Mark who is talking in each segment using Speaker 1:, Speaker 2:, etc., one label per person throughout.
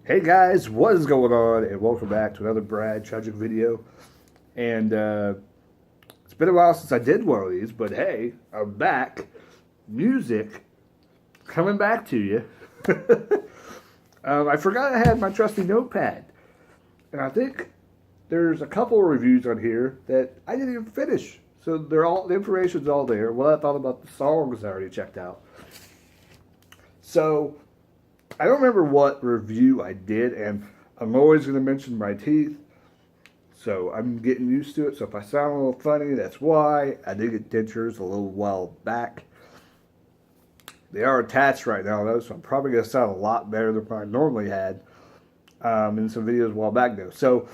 Speaker 1: Hey guys, what is going on? And welcome back to another Brad Tragic video. And it's been a while since I did one of these, but hey, I'm back. Music coming back to you. I forgot I had my trusty notepad, and I think there's a couple of reviews on here that I didn't even finish. So the information's all there. What I thought about the songs I already checked out. So I don't remember what review I did, and I'm always going to mention my teeth, so I'm getting used to it. So if I sound a little funny, that's why. I did get dentures a little while back. They are attached right now, though, so I'm probably going to sound a lot better than I normally had in some videos a while back, though. So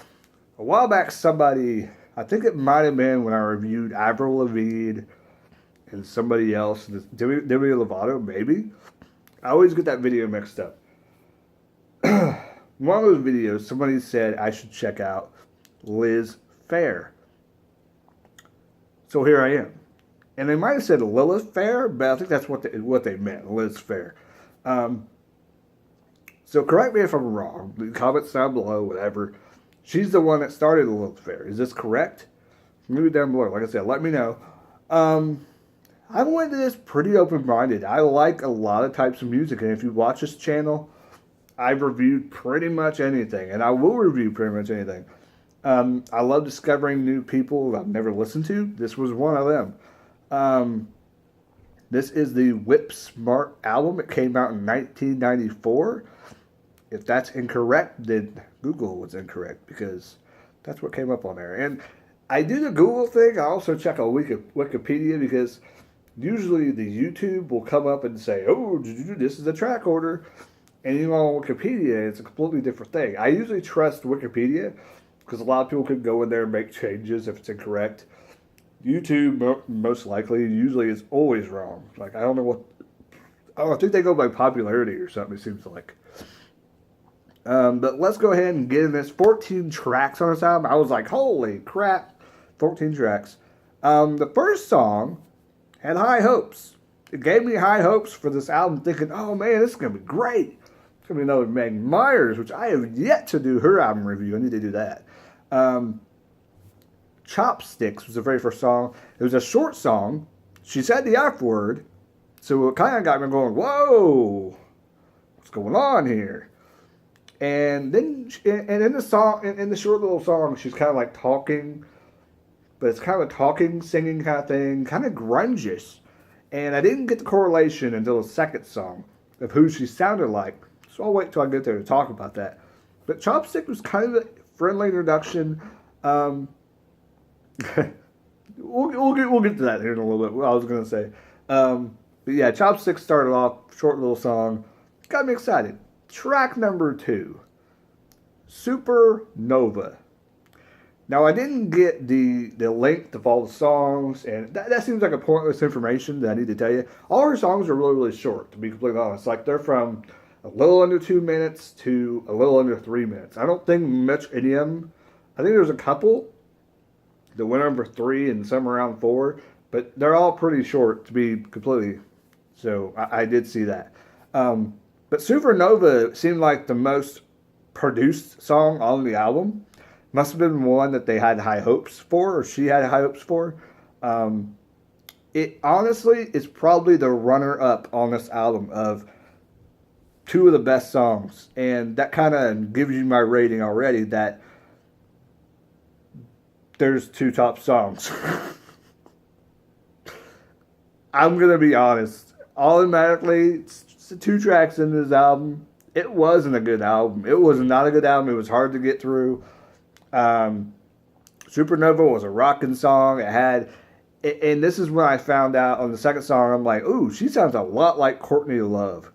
Speaker 1: a while back, somebody, I think it might have been when I reviewed Avril Lavigne and somebody else, Demi Lovato, maybe. I always get that video mixed up. One of those videos, somebody said I should check out Liz Phair. So here I am. And they might have said Lilith Fair, but I think that's what they meant, Liz Phair. So correct me if I'm wrong. The comments down below, whatever. She's the one that started Lilith Fair. Is this correct? Maybe down below. Like I said, let me know. I went into this pretty open-minded. I like a lot of types of music, and if you watch this channel, I've reviewed pretty much anything, and I will review pretty much anything. I love discovering new people I've never listened to. This was one of them. This is the Whip Smart album. It came out in 1994. If that's incorrect, then Google was incorrect, because that's what came up on there. And I do the Google thing. I also check on Wikipedia, because usually the YouTube will come up and say, oh, this is a track order. And you know, on Wikipedia, it's a completely different thing. I usually trust Wikipedia because a lot of people can go in there and make changes if it's incorrect. YouTube, most likely, usually is always wrong. Like, I don't know what... I think they go by popularity or something, it seems like. But let's go ahead and get in this. 14 tracks on this album. I was like, holy crap. 14 tracks. The first song had high hopes. It gave me high hopes for this album, thinking, oh man, this is going to be great. It's going to be another Meg Myers, which I have yet to do her album review. I need to do that. Chopsticks was the very first song. It was a short song. She said the F word, so it kind of got me going, whoa, what's going on here? And then, and in the song, in the short little song, she's kind of like talking, but it's kind of a talking, singing kind of thing, kind of grungish. And I didn't get the correlation until the second song of who she sounded like. So I'll wait till I get there to talk about that. But Chopstick was kind of a friendly introduction. We'll get to that here in a little bit, what I was going to say. But yeah, Chopstick started off, short little song. Got me excited. Track number 2, Supernova. Now, I didn't get the length of all the songs, and that seems like a pointless information that I need to tell you. All her songs are really, really short, to be completely honest. Like, they're from a little under 2 minutes to a little under 3 minutes. I don't think much any of them. I think there's a couple that went over 3 and some around 4, but they're all pretty short, to be completely... So, I did see that. But Supernova seemed like the most produced song on the album. Must have been one that they had high hopes for, or she had high hopes for. It honestly is probably the runner-up on this album of 2 of the best songs. And that kind of gives you my rating already, that there's 2 top songs. I'm going to be honest. Automatically, 2 tracks into this album, it wasn't a good album. It was not a good album. It was hard to get through. Supernova was a rocking song. It had, and this is when I found out on the second song, I'm like, ooh, she sounds a lot like Courtney Love.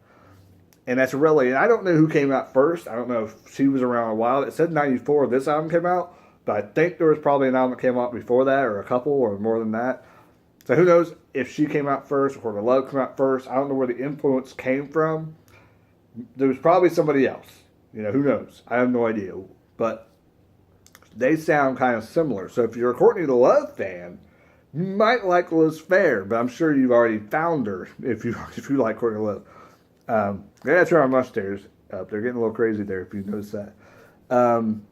Speaker 1: And that's really, and I don't know who came out first. I don't know if she was around a while. It said 94 this album came out, but I think there was probably an album that came out before that, or a couple, or more than that. So who knows if she came out first or Courtney Love came out first. I don't know where the influence came from. There was probably somebody else. You know, who knows? I have no idea. But they sound kind of similar. So if you're a Courtney Love fan, you might like Liz Phair, but I'm sure you've already found her if you like Courtney Love. I gotta try my mustache. up. They're getting a little crazy there, if you notice that. Um,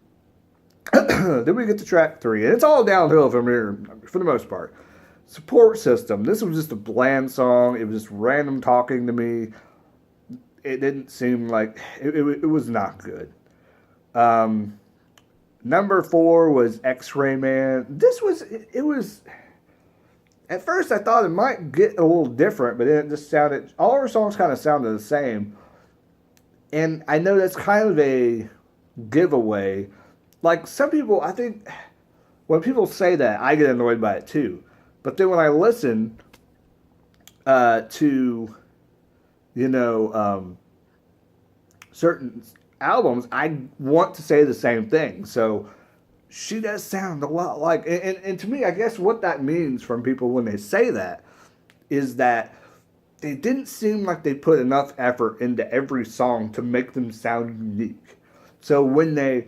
Speaker 1: then we get to track 3, and it's all downhill from here for the most part. Support system. This was just a bland song. It was just random talking to me. It didn't seem like it was not good. Number 4 was X-Ray Man. It was. At first, I thought it might get a little different, but it just sounded. All our songs kind of sounded the same, and I know that's kind of a giveaway. Like some people, I think when people say that, I get annoyed by it too. But then when I listen to, certain albums, I want to say the same thing. So she does sound a lot like, and to me, I guess what that means from people when they say that is that they didn't seem like they put enough effort into every song to make them sound unique. So when they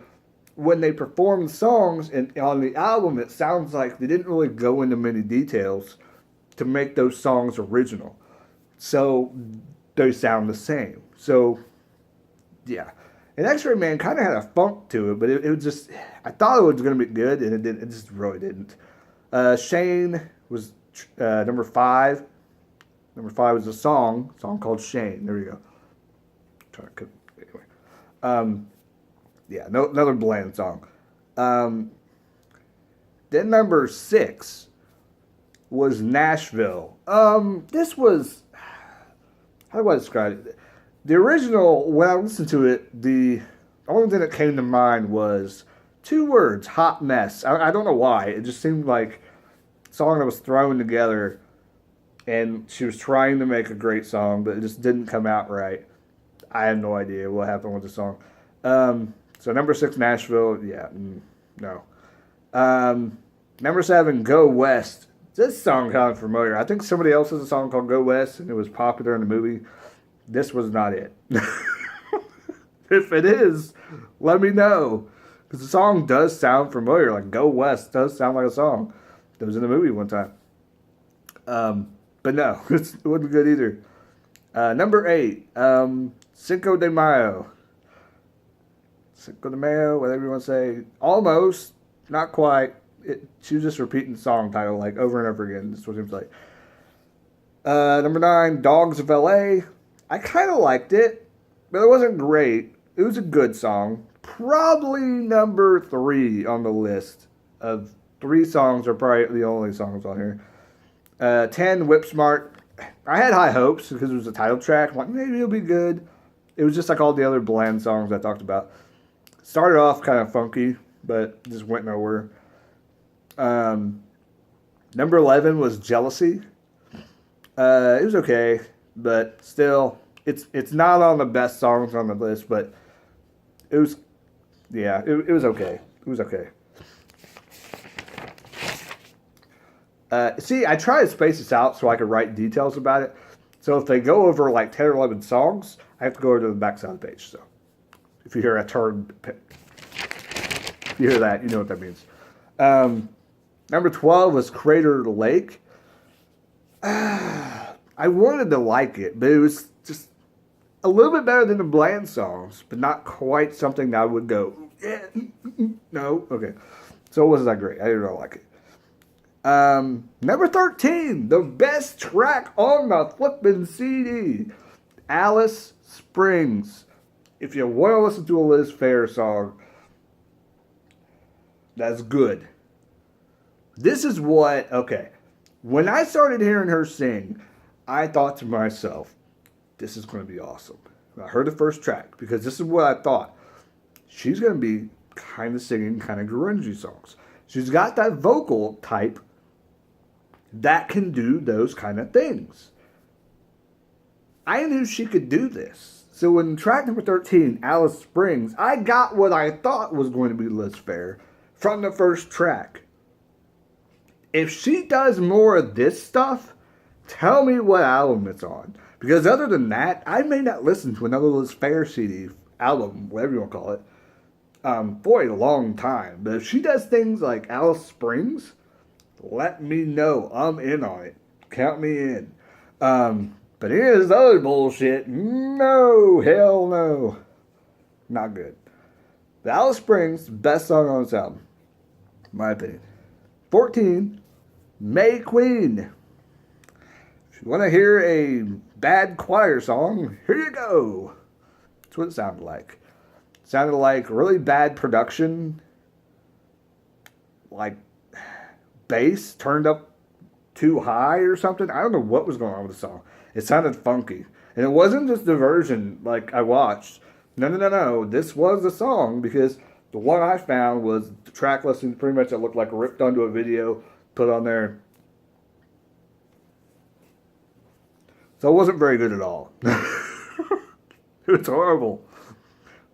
Speaker 1: perform songs and on the album, it sounds like they didn't really go into many details to make those songs original. So they sound the same. So, yeah. And X-Ray Man kind of had a funk to it, but it was just, I thought it was going to be good, and it didn't. It just really didn't. Shane was number 5. Number 5 was a song called Shane. There you go. Anyway. Yeah, another bland song. Then number 6 was Nashville. This was, how do I describe it? The original, when I listened to it, the only thing that came to mind was 2 words, hot mess. I don't know why. It just seemed like a song that was thrown together, and she was trying to make a great song, but it just didn't come out right. I have no idea what happened with the song. So number 6, Nashville, yeah, no. Number 7, Go West. This song sounds familiar. I think somebody else has a song called Go West, and it was popular in the movie. This was not it. If it is, let me know. Because the song does sound familiar. Like Go West does sound like a song that was in the movie one time. But no, it wasn't good either. Number 8, Cinco de Mayo. Cinco de Mayo, whatever you want to say. Almost, not quite. She was just repeating the song title like over and over again. That's what it seems like. Number 9, Dogs of L.A. I kind of liked it, but it wasn't great. It was a good song. Probably number 3 on the list of 3 songs are probably the only songs on here. 10, Whip Smart. I had high hopes because it was a title track. I'm like, maybe it'll be good. It was just like all the other bland songs I talked about. Started off kind of funky, but just went nowhere. Number 11 was Jealousy. It was okay, but still, it's not on the best songs on the list, but it was, yeah, it was okay. It was okay. See, I try to space this out so I could write details about it. So if they go over like 10 or 11 songs, I have to go over to the back side of the page. So if you hear a turn, if you hear that, you know what that means. Number 12 was Crater Lake. I wanted to like it, but it was just a little bit better than the bland songs, but not quite something that I would go, yeah, no, okay. So it wasn't that great. I didn't really like it. Number 13, the best track on the flippin' CD, Alice Springs. If you want to listen to a Liz Phair song, that's good. This is what, okay, when I started hearing her sing, I thought to myself, this is going to be awesome. I heard the first track because this is what I thought. She's going to be kind of singing kind of grungy songs. She's got that vocal type that can do those kind of things. I knew she could do this. So when track number 13, Alice Springs, I got what I thought was going to be Liz Phair from the first track. If she does more of this stuff, tell me what album it's on. Because other than that, I may not listen to another Liz Phair CD, album, whatever you want to call it, for a long time. But if she does things like Alice Springs, let me know. I'm in on it. Count me in. But any of this other bullshit, no, hell no. not good. But Alice Springs, best song on this album, in my opinion. 14, May Queen. If you want to hear a bad choir song, here you go. That's what it sounded like. It sounded like really bad production, like bass turned up too high or something. I don't know what was going on with the song. It sounded funky. And it wasn't just the version like I watched. No. This was the song, because the one I found was the track listing pretty much, it looked like ripped onto a video, put on there. So it wasn't very good at all. It's horrible.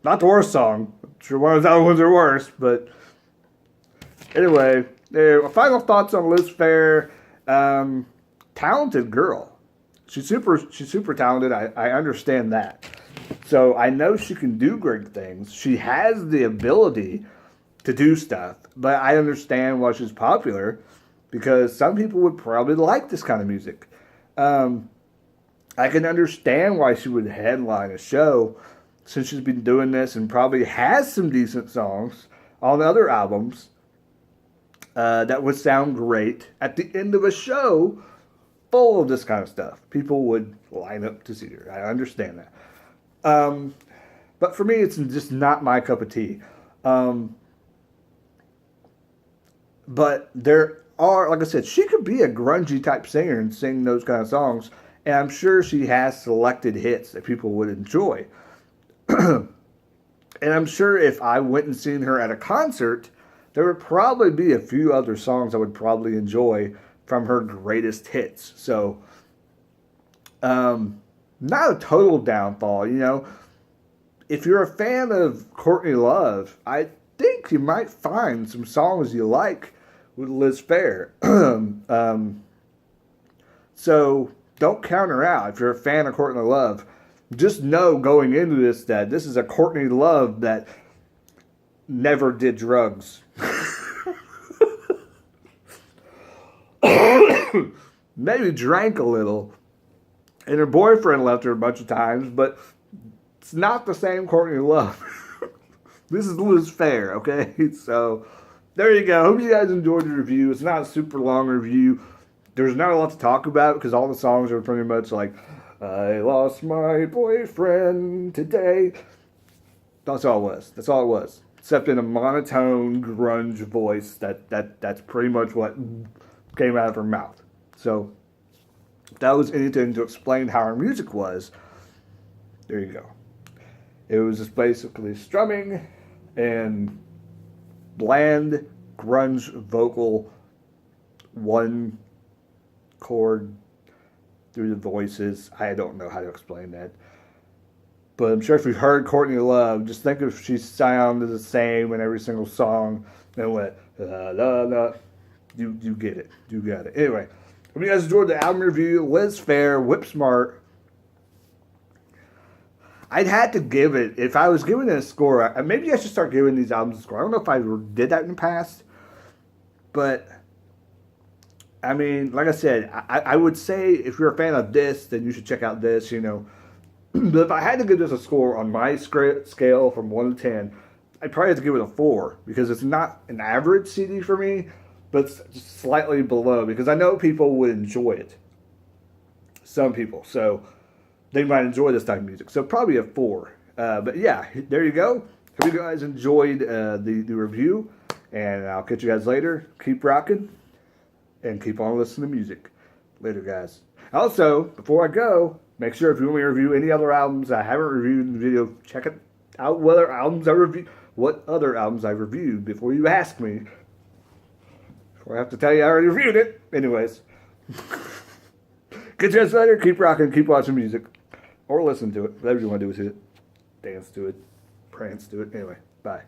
Speaker 1: Not the worst song. I'm sure one of the other ones are worse, but anyway, final thoughts on Liz Phair. Talented girl. She's super talented. I understand that. So I know she can do great things. She has the ability to do stuff, but I understand why she's popular, because some people would probably like this kind of music. I can understand why she would headline a show, since she's been doing this and probably has some decent songs on other albums that would sound great at the end of a show full of this kind of stuff. People would line up to see her. I understand that. But for me, it's just not my cup of tea. But there are, like I said, she could be a grungy type singer and sing those kind of songs. And I'm sure she has selected hits that people would enjoy. And I'm sure if I went and seen her at a concert, there would probably be a few other songs I would probably enjoy from her greatest hits. So, not a total downfall, you know. If you're a fan of Courtney Love, I think you might find some songs you like with Liz Phair. So don't count her out. If you're a fan of Courtney Love, just know going into this that this is a Courtney Love that never did drugs. Maybe drank a little, and her boyfriend left her a bunch of times, but it's not the same Courtney Love. This is Liz Phair, okay? So there you go. Hope you guys enjoyed the review. It's not a super long review. There's not a lot to talk about because all the songs are pretty much like, I lost my boyfriend today. That's all it was. That's all it was. Except in a monotone grunge voice. That's pretty much what came out of her mouth. So if that was anything to explain how her music was, there you go. It was just basically strumming and bland grunge vocal, one chord through the voices. I don't know how to explain that. But I'm sure if you've heard Courtney Love, just think if she sounded the same in every single song and went, la, la, la. You get it. You got it. Anyway, hope you guys enjoyed the album review. Liz Phair, Whip Smart. I'd had to give it, if I was giving it a score, maybe I should start giving these albums a score. I don't know if I did that in the past, but I mean, like I said, I would say if you're a fan of this, then you should check out this, you know. But if I had to give this a score on my scale from 1 to 10, I'd probably have to give it a 4, because it's not an average CD for me, but it's just slightly below, because I know people would enjoy it. Some people. So they might enjoy this type of music. So probably a 4. But yeah, there you go. Hope you guys enjoyed the review. And I'll catch you guys later. Keep rocking. And keep on listening to music. Later, guys. Also, before I go, make sure if you want me to review any other albums I haven't reviewed in the video, check it out what other albums I reviewed before you ask me. Before I have to tell you I already reviewed it. Anyways. Catch you guys later. Keep rocking. Keep watching music. Or listen to it. Whatever you want to do with it. Dance to it. Prance to it. Anyway, bye.